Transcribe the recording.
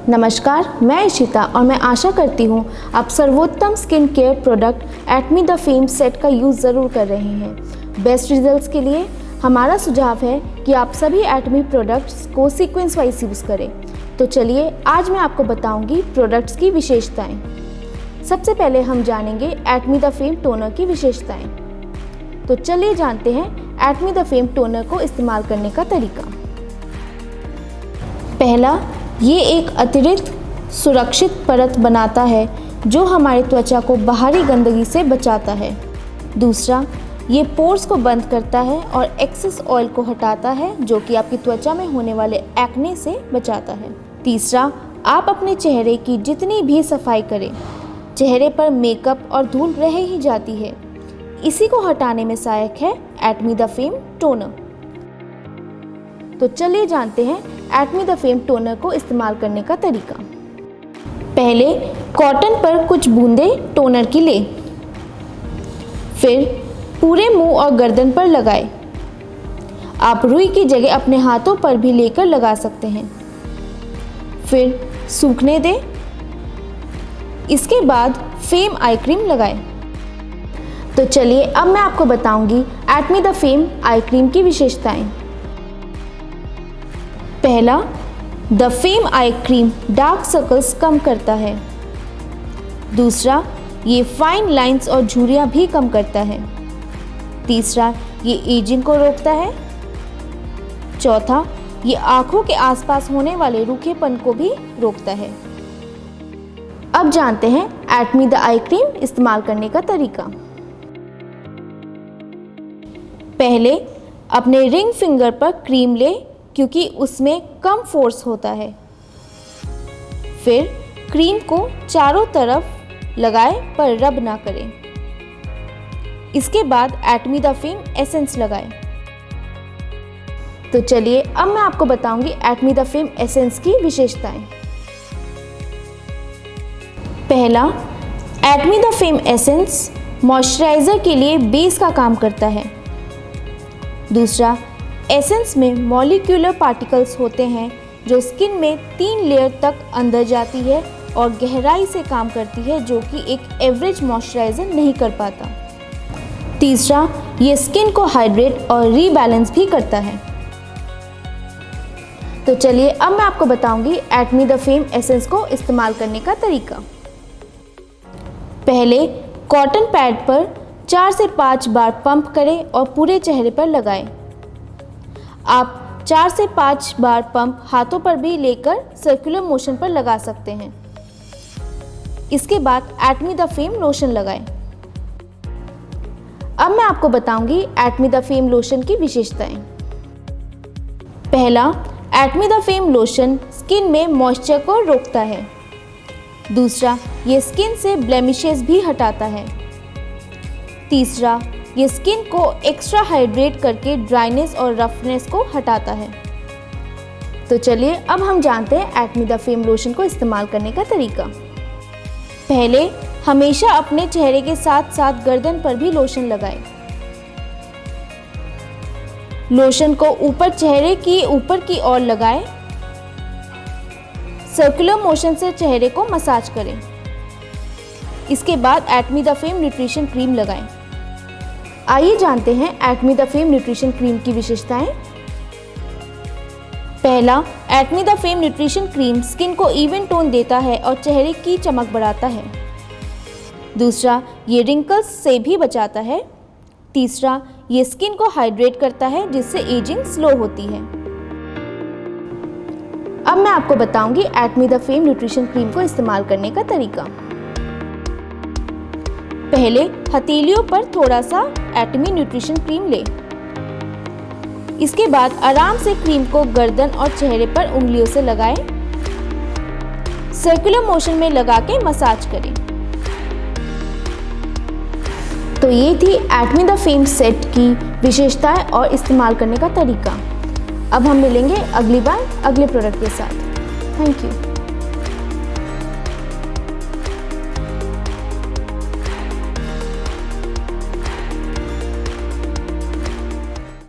नमस्कार, मैं इशिता और मैं आशा करती हूँ आप सर्वोत्तम skin care product Atomy The Fame set का यूज़ ज़रूर कर रहे हैं। बेस्ट रिजल्ट्स के लिए हमारा सुझाव है कि आप सभी एटमी प्रोडक्ट्स को सीक्वेंस वाइज यूज़ करें। तो चलिए आज मैं आपको बताऊंगी प्रोडक्ट्स की विशेषताएं। सबसे पहले हम जानेंगे एटमी द फेम टोनर की विशेषताएं। तो चलिए जानते हैं एटमी द फेम टोनर को इस्तेमाल करने का तरीका। पहला, ये एक अतिरिक्त सुरक्षित परत बनाता है जो हमारी त्वचा को बाहरी गंदगी से बचाता है। दूसरा, ये पोर्स को बंद करता है और एक्सेस ऑयल को हटाता है जो कि आपकी त्वचा में होने वाले एक्ने से बचाता है। तीसरा, आप अपने चेहरे की जितनी भी सफाई करें, चेहरे पर मेकअप और धूल रह ही जाती है। इसी को हटाने में सहायक है एटमी द फेम टोनर। तो चलिए जानते हैं एटमी द फेम टोनर को इस्तेमाल करने का तरीका। पहले कॉटन पर कुछ बूंदें टोनर की लें, फिर पूरे मुंह और गर्दन पर लगाएं। आप रुई की जगह अपने हाथों पर भी लेकर लगा सकते हैं, फिर सूखने दें। इसके बाद फेम आई क्रीम लगाएं। तो चलिए अब मैं आपको बताऊंगी Atomy The Fame eye cream की विशेषताएं। पहला, The Fame eye cream dark circles कम करता है। दूसरा, ये फाइन लाइंस और झुर्रियां भी कम करता है। तीसरा, ये एजिंग को रोकता है। चौथा, ये आंखों के आसपास होने वाले रूखेपन को भी रोकता है। अब जानते हैं एटमी द आई क्रीम इस्तेमाल करने का तरीका। पहले अपने रिंग फिंगर पर क्रीम ले क्योंकि उसमें कम फोर्स होता है। फिर क्रीम को चारों तरफ लगाएं पर रब ना करें। इसके बाद एटमी द फेम एसेंस लगाएं। तो चलिए अब मैं आपको बताऊंगी एटमी द फेम एसेंस की विशेषताएं। पहला, Atomy The fame essence moisturiser के लिए बेस का काम करता है। दूसरा, एसेंस में मॉलिक्यूलर पार्टिकल्स होते हैं जो स्किन में 3 लेयर तक अंदर जाती है और गहराई से काम करती है जो कि एक एवरेज मॉइस्चराइजर नहीं कर पाता। तीसरा, ये स्किन को हाइड्रेट और रीबैलेंस भी करता है। तो चलिए अब मैं आपको बताऊंगी एटमी द फेम एसेंस को इस्तेमाल करने का तरीका। पहले कॉटन पैड पर 4 से 5 बार पंप करें और पूरे चेहरे पर लगाएं। आप 4 से 5 बार पंप हाथों पर भी लेकर सर्कुलर मोशन पर लगा सकते हैं। इसके बाद एटमी द फेम लोशन लगाएं। अब मैं आपको बताऊंगी एटमी द फेम लोशन की विशेषताएं। पहला, Atomy The fame lotion skin में मॉइस्चर को रोकता है। दूसरा, ये स्किन से ब्लेमिशेस भी हटाता है। तीसरा, ये स्किन को एक्स्ट्रा हाइड्रेट करके ड्राइनेस और रफनेस को हटाता है। तो चलिए अब हम जानते हैं एटमी द फेम लोशन को इस्तेमाल करने का तरीका। पहले हमेशा अपने चेहरे के साथ साथ गर्दन पर भी लोशन लगाएं। लोशन को ऊपर चेहरे की ऊपर की ओर लगाएं। सर्कुलर मोशन से चेहरे को मसाज करें। इसके बाद Atomy The Fame nutrition cream लगाएं। आइए जानते हैं Atomy The Fame nutrition cream की विशेषताएं। पहला, Atomy The Fame nutrition cream skin को इवन टोन देता है और चेहरे की चमक बढ़ाता है। दूसरा, ये रिंकल्स से भी बचाता है। तीसरा, ये स्किन को हाइड्रेट करता है जिससे एजिंग स्लो होती है। अब मैं आपको बताऊंगी Atomy The Fame nutrition cream को इस्तेमाल करने का तरीका। पहले हथेलियों पर थोड़ा सा एटमी न्यूट्रिशन क्रीम लें। इसके बाद आराम से क्रीम को गर्दन और चेहरे पर उंगलियों से लगाएं। सर्कुलर मोशन में लगा के मसाज करें। तो ये थी एटमी द फेम सेट की विशेषताएं और इस्तेमाल करने का तरीका। अब हम मिलेंगे अगली बार अगले प्रोडक्ट के साथ। Thank you.